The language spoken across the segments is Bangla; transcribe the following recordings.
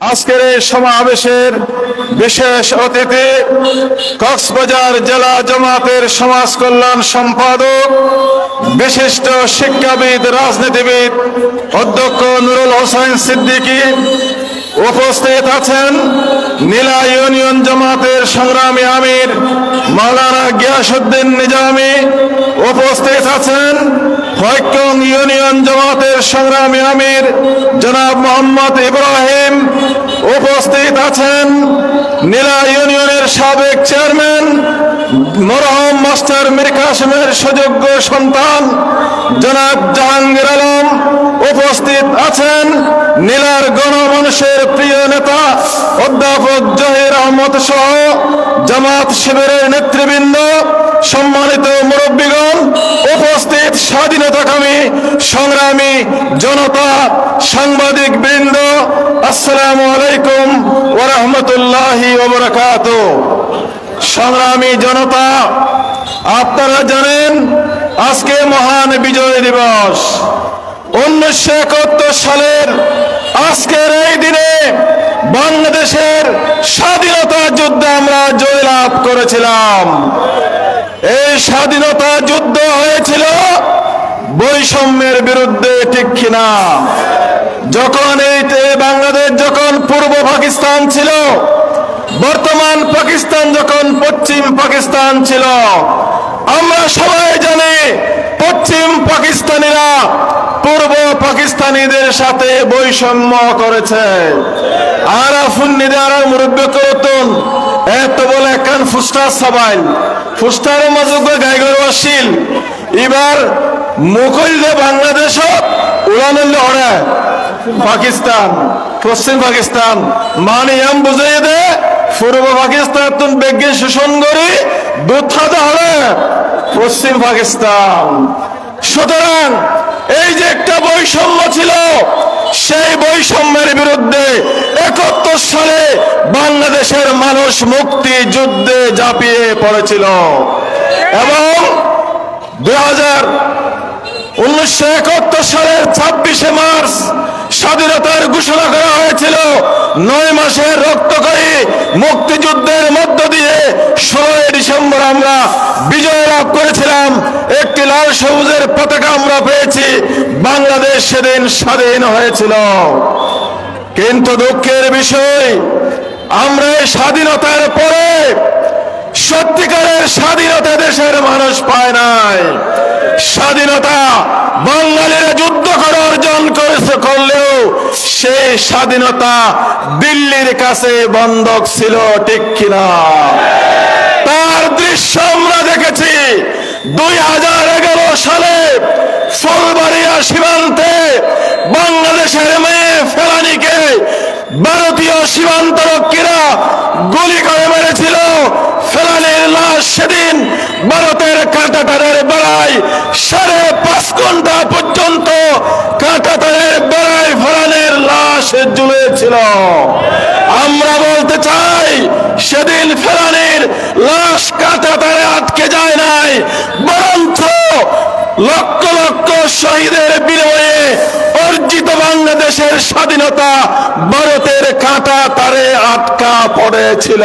আজকের এই সমাবেশের বিশেষ অতিথি কক্সবাজার জেলা জামাতের সমাজ কল্যাণ সম্পাদক, বিশিষ্ট শিক্ষাবিদ, রাজনীতিবিদ অধ্যক্ষ নুরুল হোসেন সিদ্দিকী। উপস্থিত আছেন নীলা ইউনিয়ন জামাতের সংগ্রামী আমির মাওলানা গিয়াসউদ্দিন নিজামী। উপস্থিত আছেন ফয়কং ইউনিয়ন জামাতের সংগ্রামী আমির জনাব মোহাম্মদ ইব্রাহিম। উপস্থিত আছেন নীলা ইউনিয়নের সাবেক চেয়ারম্যান মরহুম মাস্টার মীর কাসেমের সুযোগ্য সন্তান জনাব জাহাঙ্গীর আলম। উপস্থিত আছেন নীলার গণমানুষের প্রিয় নেতা অধ্যাপক জহির আহমদ সহ জামাত শিবিরের নেতৃবৃন্দ, সম্মানিত মুরব্বীগণ, উপস্থিত স্বাধীনতাকামী সংগ্রামী জনতা, সাংবাদিক বৃন্দ, আসসালামু আলাইকুম ওয়া রাহমাতুল্লাহি ওয়া বারাকাতুহু। সংগ্রামী জনতা, আপনারা জানেন আজকে মহান বিজয় দিবস। 1971 সালের আজকের এই দিনে বাংলাদেশের স্বাধীনতা যুদ্ধে আমরা জয়লাভ করেছিলাম। এই স্বাধীনতা যুদ্ধ হয়েছিল বৈষম্যের বিরুদ্ধে, ঠিক কিনা? যখন এই বাংলাদেশ যখন পূর্ব পাকিস্তান ছিল, বর্তমান পাকিস্তান যখন পশ্চিম পাকিস্তান ছিল, আমরা সবাই জানি পশ্চিম পাকিস্তানিরা পূর্ব পাকিস্তানিদের সাথে বৈষম্য করেছে। আর ফুন্নিদার মুরব্বী করতুন এত বলে কান ফুস্টার সবাই ফুস্টার মজুগ গাইগর আসিল। এবার মুকুলদে বাংলাদেশ উড়ানিল ওড়ে পাকিস্তান, পশ্চিম পাকিস্তান মানে এম বুঝাই দে পূর্ব পাকিস্তান তুন বেগে শোষণ করি দুধ হলে পশ্চিম পাকিস্তান। সুতরাং এই যে একটা বৈষম্য ছিল, সেই বৈষম্যের বিরুদ্ধে 71 সালে বাংলাদেশের মানুষ মুক্তি যুদ্ধে ঝাঁপিয়ে পড়েছিল এবং 1971 সালের 26শে মার্চ স্বাধীনতার ঘোষণা করা হয়েছিল। 9 মাসের রক্তক্ষয়ী মুক্তিযুদ্ধের মধ্য দিয়ে 16 ডিসেম্বর আমরা বিজয় লাভ করেছিলাম। একটি লাল সবুজের পতাকা আমরা পেয়েছি। বাংলাদেশ সেদিন স্বাধীন হয়েছিল। কিন্তু দুঃখের বিষয়, আমরা এই স্বাধীনতার পরে সত্যিকারের স্বাধীনতা দেশের মানুষ পায় নাই। স্বাধীনতা বাঙালিরা যুদ্ধ করে অর্জন করলেও সেই স্বাধীনতা দিল্লির কাছে বন্ধক ছিল, ঠিক কিনা? তার দৃশ্য আমরা দেখেছি 2011 সালে ফুলবাড়িয়া সীমান্তে বাংলাদেশের মেয়ে ফেলানীকে ভারতীয় সীমান্তরক্ষীরা গুলি করে মেরেছিল। ফেলানীর লাশ সেদিন ভারতের কাঁটাতারের বেড়ায় 5.5 ঘন্টা পর্যন্ত কাঁটাতারের বেড়ায় ফেলানীর লাশ ঝুলেছিল। আমরা বলতে চাই, সেদিন ফেলানীর লাশ কাঁটাতারে আটকে যায় নাই, বরঞ্চ লক্ষ লক্ষ শহীদের বিনিময়ে অর্জিত বাংলাদেশের স্বাধীনতা ভারতের কাঁটা তারে আটকা পড়েছিল।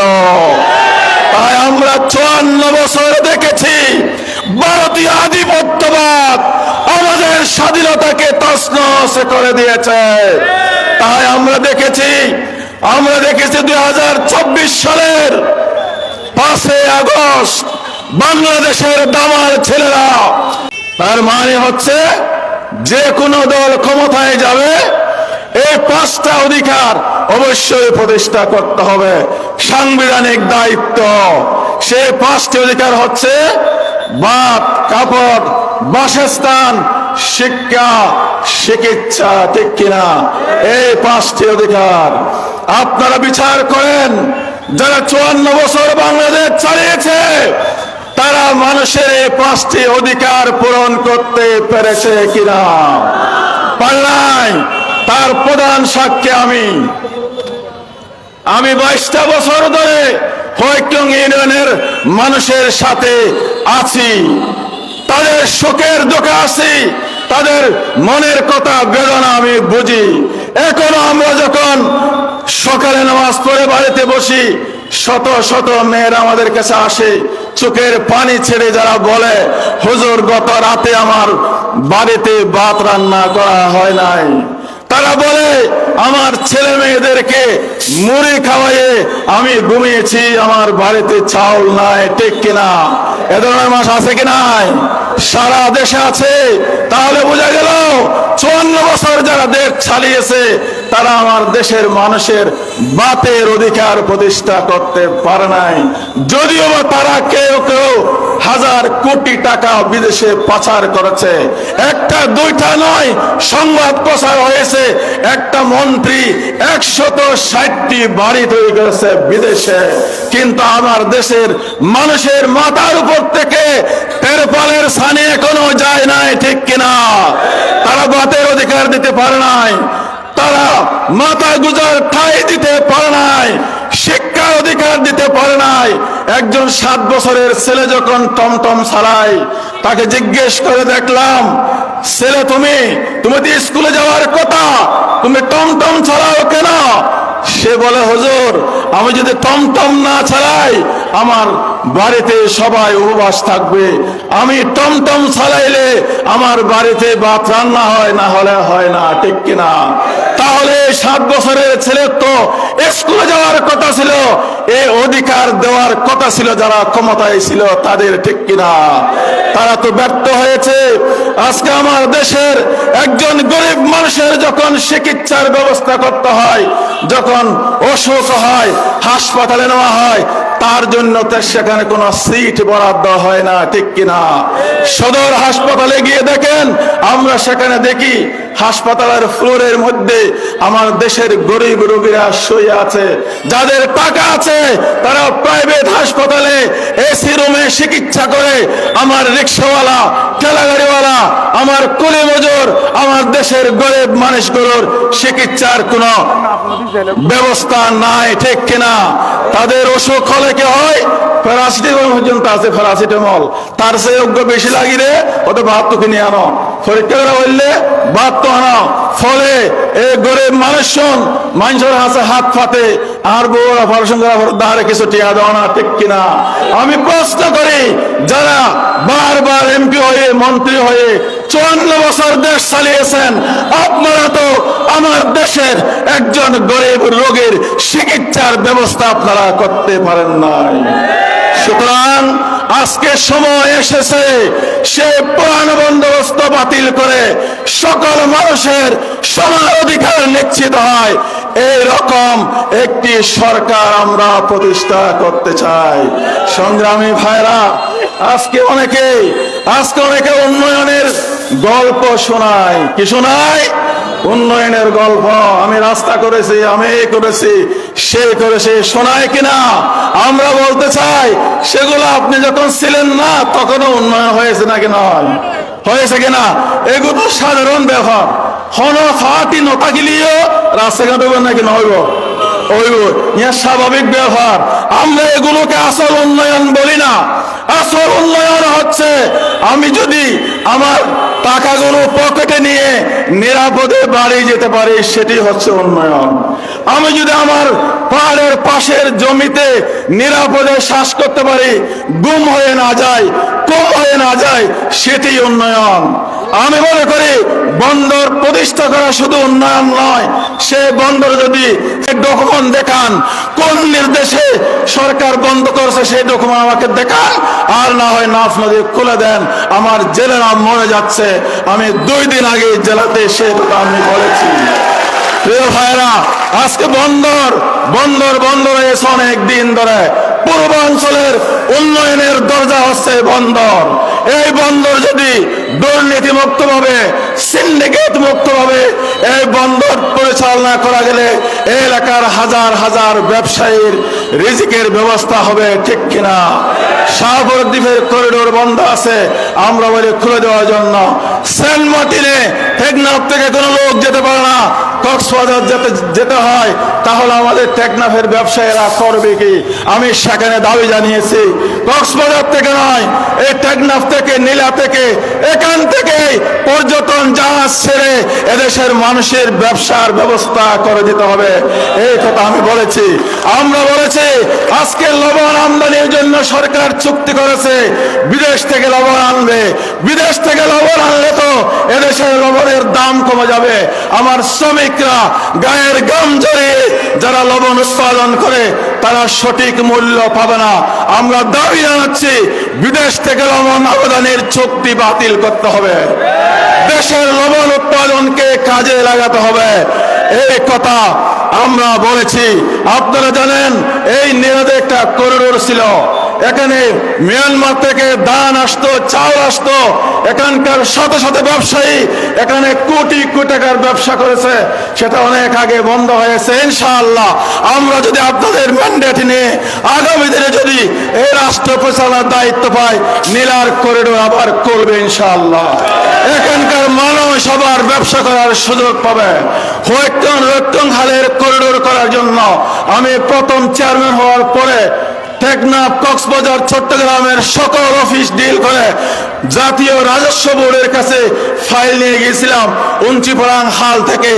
তাই আমরা 54 বছর দেখেছি ভারতীয় আধিপত্যবাদ আমাদের স্বাধীনতাকে তছনছ করে দিয়েছে। তাই আমরা দেখেছি 2024 সালের 5 আগস্ট বাংলাদেশের দামাল ছেলেরা, তার মানে হচ্ছে যে কোনো দল ক্ষমতায় যাবে, এই 5টা অধিকার অবশ্যই প্রতিষ্ঠা করতে হবে, সাংবিধানিক দায়িত্ব। সেই 5টি অধিকার হচ্ছে ভাত, কাপড়, বাসস্থান, শিক্ষা, চিকিৎসা, ঠিক কিনা? এই 5টি অধিকার আপনারা বিচার করেন। যারা 54 বছর বাংলাদেশ চালিয়েছে, তারা মানুষের এই 5টি অধিকার পূরণ করতে পেরেছে কিনা? পারে নাই। তার প্রধান সাক্ষী আমি 22টা বছর ধরে ফয়কং ইউনিয়নের মানুষের সাথে আছি, তাদের সুখের দুঃখে আছি, তাদের মনের কথা বেদনা আমি বুঝি। এখনো আমরা যখন সকালে নামাজ পড়ে বাড়িতে বসি, শত শত মেয়েরা আমাদের কাছে আসে, চোখের পানি ছেড়ে যারা বলে, হুজুর গত রাতে আমার বাড়িতে ভাত রান্না করা হয় নাই। তারা বলে আমার ছেলে মেয়েদেরকে মুড়ি খাওয়াইয়ে আমি ঘুমিয়েছি, আমার বাড়িতে চাউল নাই। ঠিক কিনা? এ ধরনের মানুষ আছে কি নাই? সারা দেশে আছে। তাহলে বোঝা গেল 54 বছর যারা দেশ চালিয়েছে তারা আমার দেশের মানুষের বাতের অধিকার প্রতিষ্ঠা করতে পারে নাই। যদিও বা তারা কেউ কেউ হাজার কোটি টাকা বিদেশে পাচার করেছে। একটা দুইটা নয়, সংবাদ প্রচার হয়েছে একটা মন্ত্রী 160টি বাড়ি তৈরি করেছে বিদেশে। কিন্তু আমার দেশের মানুষের মাথার উপর থেকে তেরপালের ছানি এখনো যায় নাই। ঠিক কিনা? তারা বাতের অধিকার দিতে পারে নাই, তারা মাথা গুজার ঠাঁই দিতে পারে নাই, শিক্ষার অধিকার দিতে পারে নাই। একজন 7 বছরের ছেলে যখন টমটম চালায়, তাকে জিজ্ঞেস করে দেখলাম, ছেলে তুমি তো স্কুলে যাওয়ার কথা, তুমি টমটম চালাও কেন? সে বলে, হুজুর আমি যদি টমটম না চালাই আমার বাড়িতে সবাই উপবাস থাকবে, আমি টমটম চালাইলে আমার বাড়িতে ভাত রান্না হয়, না হলে হয় না। ঠিক কিনা? তাহলে 7 বছরের ছেলে তো স্কুলে যাওয়ার কথা ছিল, এই অধিকার দেওয়ার কথা ছিল যারা ক্ষমতায় ছিল তাদের। ঠিক কিনা? তারা তো ব্যর্থ হয়েছে। আজকে আমার দেশের একজন গরিব মানুষের যখন চিকিৎসার ব্যবস্থা করতে হয়, যখন অসুখ হয়, হাসপাতালে নেওয়া হয়, তার জন্য সেখানে কোনো সিট বরাদ্দ হয় না। ঠিক কিনা? সদর হাসপাতালে গিয়ে দেখেন, আমরা সেখানে দেখি হাসপাতালের ফ্লোরের মধ্যে আমার দেশের গরিব রোগীরা শুয়ে আছে। যাদের টাকা আছে তারা প্রাইভেট হাসপাতালে এসি রুমে চিকিৎসা করে। আমার রিক্সাওয়ালা, ঠেলাগাড়িওয়ালা, আমার কুলি মজুর, আমার দেশের গরিব মানুষগুলোর চিকিৎসার কোনো ব্যবস্থা নাই। ঠিক কিনা? তাদের অসুখ হলে কি হয়, প্যারাসিটামল পর্যন্ত আছে, প্যারাসিটামল তার সে যোগ্য বেশি লাগিলে ওটা ভাত তো কিনে আনো, পরীক্ষা করা বললে ভাত তো আনো। ফলে এই গরিব মানুষের হাতে হাত ফাতে, আর বউ অপারেশন করার পর দাঁড়ে কিছু টিয়া দেওয়া না। ঠিক কিনা? আমি প্রশ্ন করি, যারা বারবার এমপি হয়ে, মন্ত্রী হয়ে 54 বছর দেশ চালিয়েছেন, আপনারা তো আমার দেশের একজন গরিব রোগীর চিকিৎসার ব্যবস্থা আপনারা করতে পারেন নাই। সুতরাং আজকে সময় এসেছে সে পুরানো বন্দোবস্ত বাতিল করে সকল মানুষের সমান অধিকার নিশ্চিত হয়, এইরকম একটি সরকার আমরা প্রতিষ্ঠা করতে চাই। সংগ্রামী ভাইরা, আজকে অনেকে উন্নয়নের গল্প শোনায়। কি শোনায়? উন্নয়নের গল্প। আমি রাস্তা করেছি, আমি এই করেছি, সে করেছে, শোনায় কিনা? আমরা বলতে চাই, সেগুলো আপনি যখন ছিলেন না তখনও উন্নয়ন হয়েছে নাকি নয়? হয়েছে কিনা? এগুলো সাধারণ ব্যাপার। ফাটি নথাকিলিও রাস্তাঘাট হবে নাকি নইব? হইব। ইয়া স্বাভাবিক ব্যাপার। আমরা এগুলোকে আসল উন্নয়ন বলি না। আসল উন্নয়ন হচ্ছে আমি যদি আমার টাকাগুলো পকেটে নিয়ে নিরাপদে বাড়ি যেতে পারি, সেটি হচ্ছে উন্নয়ন। আমি যদি আমার পাহাড়ের পাশের জমিতে নিরাপদে শ্বাস করতে পারি, গুম হয়ে না যায়, কম হয়ে না যায়, সেটি উন্নয়ন। আমি মনে করি বন্দর প্রতিষ্ঠা করা শুধু উন্নয়ন নয়, সে বন্দর যদি ডকুমেন্ট দেখান, কোন নির্দেশে সরকার বন্ধ করেছে সেই ডকুমেন্ট আমাকে দেখান, আর না হয় নাফ নদী খুলে দেন, আমার জেলেরা মরে যাচ্ছে। আমি 2 দিন আগে জেলাতে সে কথা আমি বলেছি। প্রিয় ভাইরা, আজকে বন্দর হয়েছে অনেক দিন ধরে। পূর্বাঞ্চলের উন্নয়নের দরজা হচ্ছে বন্দর। এই বন্দর যদি দুর্নীতি মুক্ত ভাবে, সিন্ডিকেট মুক্ত ভাবে এই বন্দর পরিচালনা করা গেলে এলাকার হাজার হাজার ব্যবসায়ীর রিজিকের ব্যবস্থা হবে। ঠিক কিনা? শাহপুর দ্বীপের করিডোর বন্ধ আছে, আমরা বলি খুলে দেওয়ার জন্য। সেন্ট মার্টিনে টেকনাফ থেকে কোনো লোক যেতে পারে না, কক্সবাজার যেতে হয়, তাহলে আমাদের আমাদের টেকনাফের ব্যবসায়ীরা করবে কি? আমি সেখানে দাবি জানিয়েছি, কক্সবাজার থেকে নয়, এই টেকনাফ থেকে, নীলা থেকে, এখান থেকে পর্যটন জাহাজ ছেড়ে এদেশের মানুষের ব্যবসার ব্যবস্থা করে দিতে হবে। এই কথা আমি বলেছি। আমরা বলেছি আজকে লবণ আমদানির জন্য সরকার চুক্তি করেছে, বিদেশ থেকে লবণ আনবে। বিদেশ থেকে লবণ আনলে তো এদেশের লবণের দাম কমে যাবে। আমার শ্রমিকরা গায়ের গাম জড়িয়ে যারা লবণ উৎপাদন করে তারা সঠিক মূল্য পাবে না। আমরা দাবি জানাচ্ছি বিদেশ থেকে লবণ আমদানির চুক্তি বাতিল করতে হবে, দেশের লবণ উৎপাদনকে কাজে লাগাতে হবে। এই কথা আমরা বলেছি। আপনারা জানেন এই নীলাতে একটা করিডোর ছিল, এখানে মিয়ানমার থেকে ধান আসতো, চাল আসতো, এখানকার শত শত ব্যবসায়ী এখানে কোটি কোটি টাকার ব্যবসা করেছে, সেটা অনেক আগে বন্ধ হয়েছে। ইনশাআল্লাহ আমরা যদি আপনাদের ম্যান্ডেট নিয়ে আগামী দিনে যদি এই রাষ্ট্র পরিচালনার দায়িত্ব পাই, নীলার করিডোর আবার করবে ইনশাআল্লাহ। এখানকার মানুষ আবার ব্যবসা করার সুযোগ পাবে। রক্তং খালের করিডোর করার জন্য আমি প্রথম চেয়ারম্যান হওয়ার পরে টেকনাফ, কক্সবাজার, চট্টগ্রামের সকল অফিস ডিল করে জাতীয় রাজস্ব বোর্ডের কাছে ফাইল নিয়ে গিয়েছিলাম। উঞ্চিপাড়াং খাল থেকে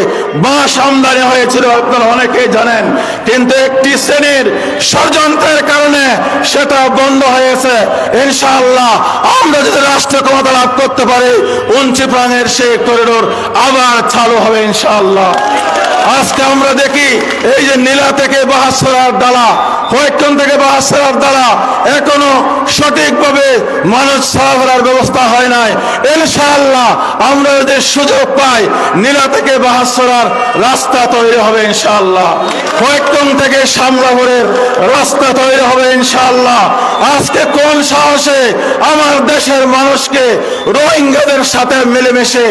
বাঁশ আমদানি হয়েছিল, আপনারা অনেকেই জানেন, কিন্তু একটি শ্রেণীর ষড়যন্ত্রের কারণে সেটা বন্ধ হয়েছে। ইনশাআল্লাহ আমরা যদি রাষ্ট্র ক্ষমতা লাভ করতে পারি, উঞ্চিপাড়াংয়ের সেই করিডোর আবার চালু হবে ইনশাআল্লাহ। আজকে আমরা দেখি এই যে নীলা থেকে বাহাসরার ডালা, কয়েকজন থেকে বাহাসরার ডালা এখনো সঠিকভাবে মানুষ সরবরাহের ব্যবস্থা হয় নাই। ইনশাআল্লাহ আমরা যদি সুযোগ পাই, নীলা থেকে বাহাসরার রাস্তা তৈরি হবে ইনশাআল্লাহ। কয়েকজন থেকে সামরাপুরের রাস্তা তৈরি হবে ইনশাআল্লাহ। আজকে কোন সাহসে আমার দেশের মানুষকে রোহিঙ্গাদের সাথে মিলেমিশে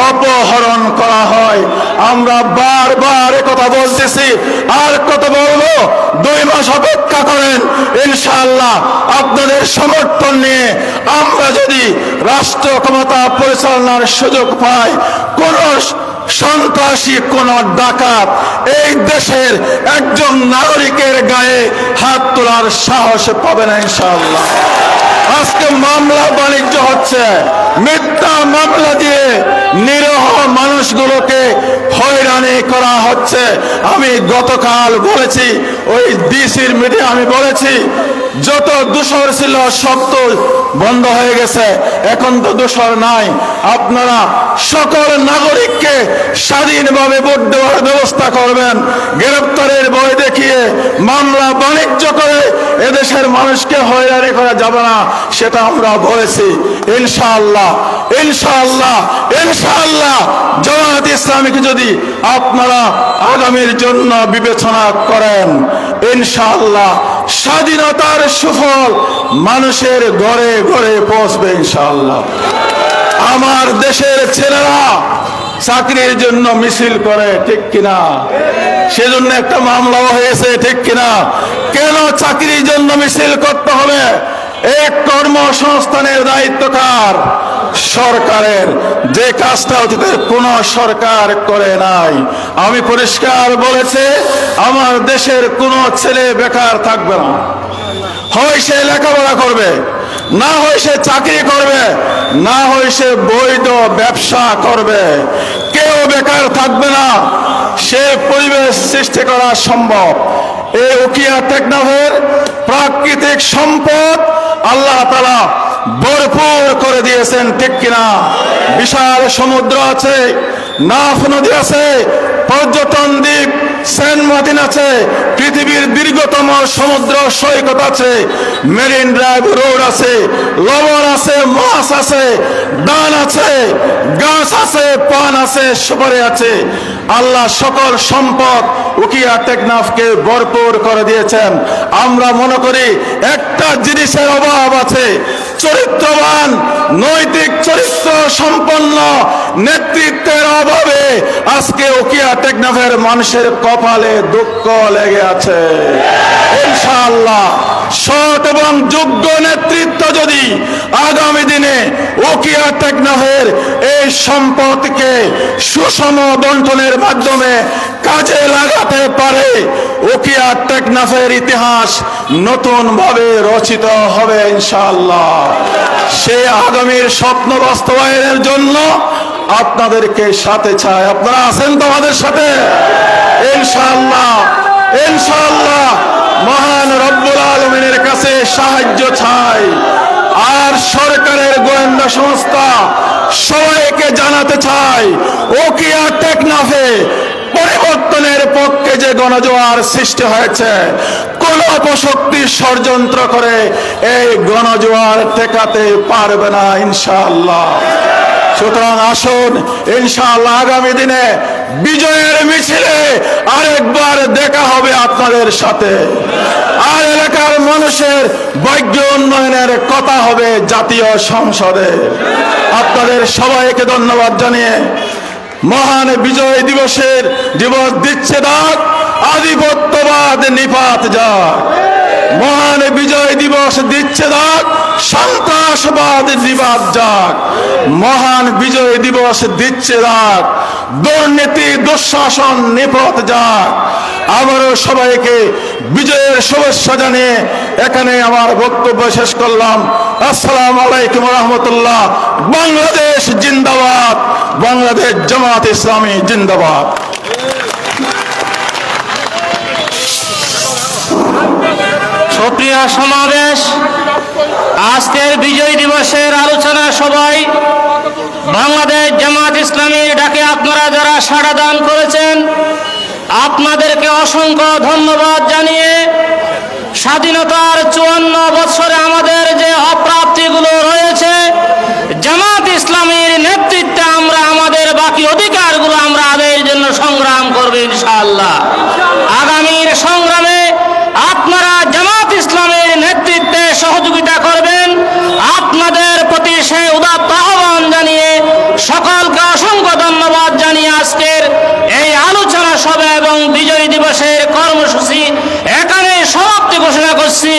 অপহরণ করা হয়? আমরা বারবার কথা বলতেছি, আর কত বলবো? 2 মাস অপেক্ষা করেন, ইনশাআল্লাহ আপনাদের সমর্থন নিয়ে আমরা যদি রাষ্ট্র ক্ষমতা পরিচালনার সুযোগ পাই, কোন সন্ত্রাসী, কোন ডাকাত এই দেশের একজন নাগরিকের গায়ে হাত তোলার সাহস পাবে না ইনশাআল্লাহ। আজকে মামলা বাণিজ্য হচ্ছে, মিথ্যা মামলা দিয়ে নিরীহ মানুষগুলোকে হয়রানি করা হচ্ছে। আমি গতকাল বলেছি, ওই ডিসির মিটিং আমি বলেছি, যত দূষর ছিল সব তো বন্ধ হয়ে গেছে, এখন তো দূষর নাই। আপনারা সকল নাগরিককে স্বাধীনভাবে ভোট দেওয়ার ব্যবস্থা করবেন। গ্রেপ্তারের ভয় দেখিয়ে মামলা বাণিজ্য করে এদেশের মানুষকে হয়রানি করা যাবে না, সেটা আমরা বলেছি। ইনশাআল্লাহ ইনশাআল্লাহ ইনশাআল্লাহ জামায়াত ইসলামীকে যদি আপনারা আগামীর জন্য বিবেচনা করেন, ইনশাআল্লাহ স্বাধীনতার সুফল মানুষের ঘরে ঘরে পৌঁছবে ইনশাআল্লাহ। আমার দেশের ছেলেরা চাকরির জন্য মিছিল করে, ঠিক কিনা? সেজন্য একটা মামলাও হয়েছে, ঠিক কিনা? কেন চাকরির জন্য মিছিল করতে হবে? এই কর্মসংস্থানের দায়িত্ব কার? সরকারের। যে কাজটা অতীতের কোন সরকার করে নাই। আমি পরিষ্কার বলেছি, আমার দেশের কোন ছেলে বেকার থাকবে না। হয় সে লেখাপড়া করবে, না হয় সে চাকরি করবে, না হয় সে বৈধ ব্যবসা করবে, কেউ বেকার থাকবে না। সে পরিবেশ সৃষ্টি করা সম্ভব। এই উকিয়া টেকনাফের প্রাকৃতিক সম্পদ আল্লাহ তাআলা ভরপুর করে দিয়েছেন, ঠিক কিনা? বিশাল সমুদ্র আছে, নাফ নদী আছে, পর্যটন দ্বীপ সেন্ট মার্টিন আছে, পৃথিবীর দীর্ঘতম সমুদ্র সৈকত আছে, মেরিন ড্রাইভ রোড আছে, লবণ আছে, মাছ আছে, ধান আছে, গাছ আছে, পান আছে, সুপারি আছে। আল্লাহ সকল সম্পদ উকিয়া টেকনাফকে ভরপুর করে দিয়েছেন। আমরা মনে করি একটা জিনিসের অভাব আছে, চরিত্রবান, নৈতিক চরিত্র সম্পন্ন নেতৃত্বের অভাবে আজকে উকিয়া টেকনাফের মানুষের কপালে দুঃখ লেগে আছে। ইনশাআল্লাহ সৎ এবং যোগ্য নেতৃত্ব যদি আগামী দিনে উকিয়া টেকনাফের এই সম্পদকে সুষম বন্টনের মাধ্যমে কাজে লাগাতে পারে, উকিয়া টেকনাফের ইতিহাস নতুন ভাবে রচিত হবে ইনশাআল্লাহ। সেই আগামীর স্বপ্ন বাস্তবায়নের জন্য আপনাদেরকে সাথে চাই। আপনারা আছেন তো আমাদের সাথে? ইনশাআল্লাহ ইনশাআল্লাহ মহান রব্বুল আলামিনের কাছে সাহায্য চাই। আর সরকারের গোয়েন্দা সংস্থা সবাইকে জানাতে চাই, উকিয়া টেকনাফে পরিবর্তনের পক্ষে যে গণজোয়ার সৃষ্টি হয়েছে, কোন অপশক্তি ষড়যন্ত্র করে এই গণজোয়ার ঠেকাতে পারবে না ইনশাআল্লাহ। সুতরাং আসুন ইনশাআল্লাহ আগামী দিনে বিজয়ের মিছিলে আরেকবার দেখা হবে আপনাদের সাথে, আর এলাকার মানুষের ভাগ্য উন্নয়নের কথা হবে জাতীয় সংসদে। আপনাদের সবাইকে ধন্যবাদ জানিয়ে মহান বিজয় দিবস দিচ্ছে ডাক, আধিপত্যবাদ নিপাত যাক। মহান বিজয় দিবস দিচ্ছে ডাক, সন্ত্রাসবাদ নিপাত যাক। মহান বিজয় দিবস দিচ্ছে ডাক, দুর্নীতি দুঃশাসন নিপাত যাক। আবারও সবাইকে বিজয়ের শুভেচ্ছা জানিয়ে এখানে আমার বক্তব্য শেষ করলাম। আসসালামু আলাইকুম রহমতুল্লাহ। বাংলাদেশ জিন্দাবাদ, বাংলাদেশ জামাত ইসলামী জিন্দাবাদ। সুপ্রিয় সমাবেশ, আজকের বিজয় দিবসের আলোচনা সভায় বাংলাদেশ জামাত ইসলামীর ডাকে আপনারা যারা সাড়া দান করেছেন, আপনাদেরকে অসংখ্য ধন্যবাদ জানিয়ে স্বাধীনতার 54 বছরে আমাদের যে অপ্রাপ্তিগুলো রয়েছে, জামাত ইসলামীর নেতৃত্বে আমরা আমাদের বাকি অধিকারগুলো আমরা আদায়ের জন্য সংগ্রাম করব ইনশাআল্লাহ। আগামীর সংগ্রামে আপনারা জামাত ইসলামের নেতৃত্বে সহযোগিতা করবেন, আপনাদের প্রতি সেই উদাত্ত আহ্বান জানিয়ে সকলকে অসংখ্য ধন্যবাদ জানিয়ে আজকের এই আলোচনা সভা এবং বিজয় দিবসের কর্মসূচি এখানে সমাপ্তি ঘোষণা করছি।